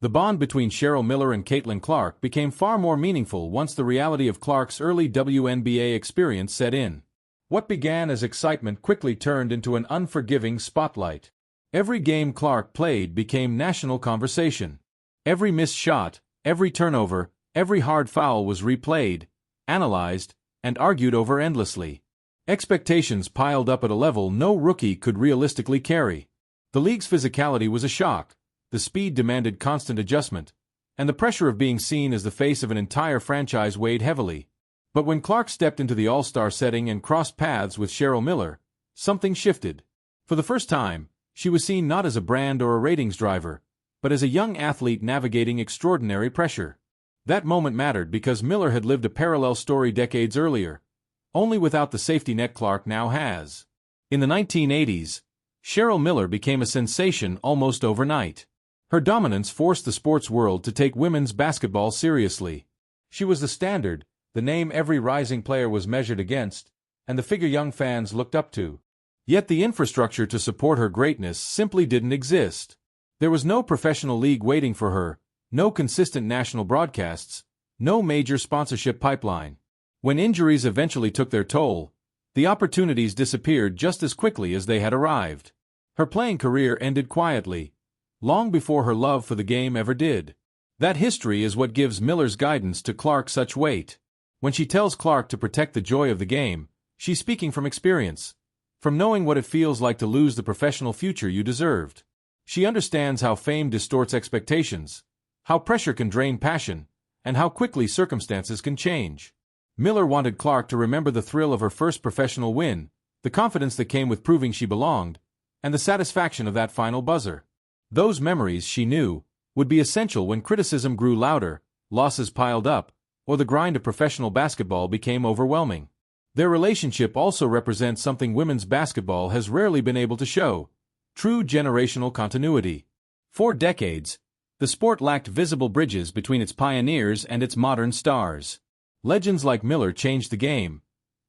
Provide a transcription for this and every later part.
The bond between Cheryl Miller and Caitlin Clark became far more meaningful once the reality of Clark's early WNBA experience set in. What began as excitement quickly turned into an unforgiving spotlight. Every game Clark played became national conversation. Every missed shot, every turnover, every hard foul was replayed, analyzed, and argued over endlessly. Expectations piled up at a level no rookie could realistically carry. The league's physicality was a shock, the speed demanded constant adjustment, and the pressure of being seen as the face of an entire franchise weighed heavily. But when Clark stepped into the all-star setting and crossed paths with Cheryl Miller, something shifted. For the first time, she was seen not as a brand or a ratings driver, but as a young athlete navigating extraordinary pressure. That moment mattered because Miller had lived a parallel story decades earlier, only without the safety net Clark now has. In the 1980s, Cheryl Miller became a sensation almost overnight. Her dominance forced the sports world to take women's basketball seriously. She was the standard, the name every rising player was measured against, and the figure young fans looked up to. Yet the infrastructure to support her greatness simply didn't exist. There was no professional league waiting for her, no consistent national broadcasts, no major sponsorship pipeline. When injuries eventually took their toll, the opportunities disappeared just as quickly as they had arrived. Her playing career ended quietly, long before her love for the game ever did. That history is what gives Miller's guidance to Clark such weight. When she tells Clark to protect the joy of the game, she's speaking from experience, from knowing what it feels like to lose the professional future you deserved. She understands how fame distorts expectations, how pressure can drain passion, and how quickly circumstances can change. Miller wanted Clark to remember the thrill of her first professional win, the confidence that came with proving she belonged, and the satisfaction of that final buzzer. Those memories, she knew, would be essential when criticism grew louder, losses piled up, or the grind of professional basketball became overwhelming. Their relationship also represents something women's basketball has rarely been able to show: true generational continuity. For decades, the sport lacked visible bridges between its pioneers and its modern stars. Legends like Miller changed the game,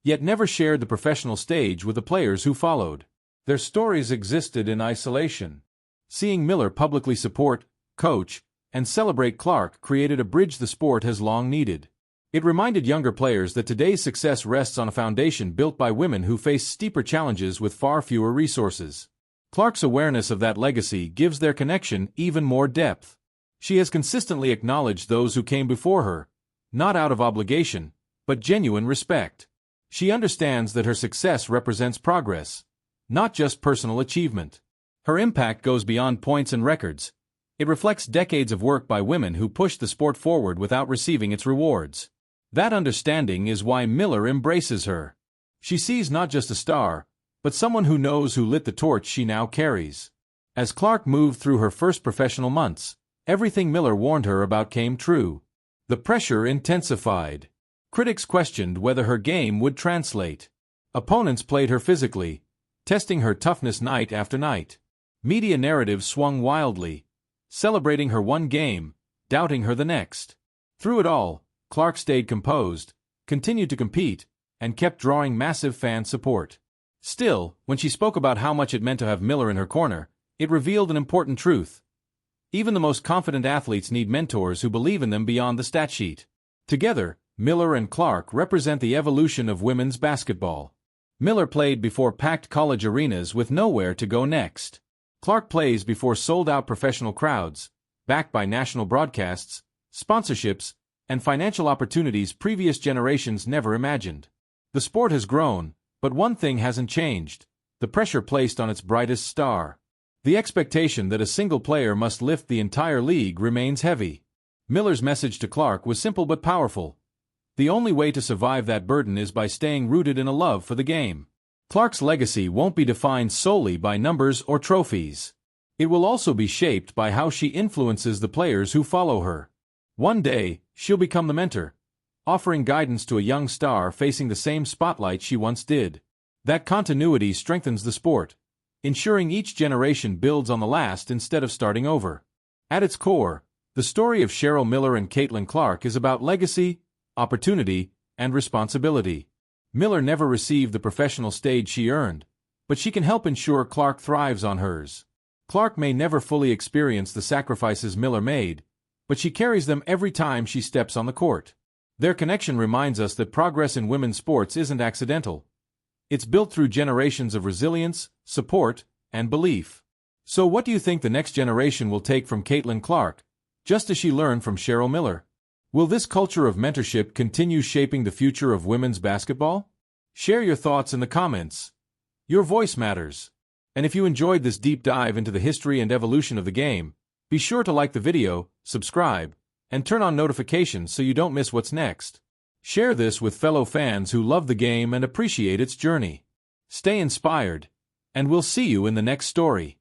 yet never shared the professional stage with the players who followed. Their stories existed in isolation. Seeing Miller publicly support, coach, and celebrate Clark created a bridge the sport has long needed. It reminded younger players that today's success rests on a foundation built by women who face steeper challenges with far fewer resources. Clark's awareness of that legacy gives their connection even more depth. She has consistently acknowledged those who came before her, not out of obligation, but genuine respect. She understands that her success represents progress, not just personal achievement. Her impact goes beyond points and records. It reflects decades of work by women who pushed the sport forward without receiving its rewards. That understanding is why Miller embraces her. She sees not just a star, but someone who knows who lit the torch she now carries. As Clark moved through her first professional months, everything Miller warned her about came true. The pressure intensified. Critics questioned whether her game would translate. Opponents played her physically, testing her toughness night after night. Media narratives swung wildly, celebrating her one game, doubting her the next. Through it all, Clark stayed composed, continued to compete, and kept drawing massive fan support. Still, when she spoke about how much it meant to have Miller in her corner, it revealed an important truth. Even the most confident athletes need mentors who believe in them beyond the stat sheet. Together, Miller and Clark represent the evolution of women's basketball. Miller played before packed college arenas with nowhere to go next. Clark plays before sold-out professional crowds, backed by national broadcasts, sponsorships, and financial opportunities previous generations never imagined. The sport has grown, but one thing hasn't changed: the pressure placed on its brightest star. The expectation that a single player must lift the entire league remains heavy. Miller's message to Clark was simple but powerful. The only way to survive that burden is by staying rooted in a love for the game. Clark's legacy won't be defined solely by numbers or trophies. It will also be shaped by how she influences the players who follow her. One day, she'll become the mentor, offering guidance to a young star facing the same spotlight she once did. That continuity strengthens the sport, ensuring each generation builds on the last instead of starting over. At its core, the story of Cheryl Miller and Caitlin Clark is about legacy, opportunity, and responsibility. Miller never received the professional stage she earned, but she can help ensure Clark thrives on hers. Clark may never fully experience the sacrifices Miller made, but she carries them every time she steps on the court. Their connection reminds us that progress in women's sports isn't accidental. It's built through generations of resilience, support, and belief. So what do you think the next generation will take from Caitlin Clark, just as she learned from Cheryl Miller? Will this culture of mentorship continue shaping the future of women's basketball? Share your thoughts in the comments. Your voice matters. And if you enjoyed this deep dive into the history and evolution of the game, be sure to like the video, subscribe, and turn on notifications so you don't miss what's next. Share this with fellow fans who love the game and appreciate its journey. Stay inspired, and we'll see you in the next story.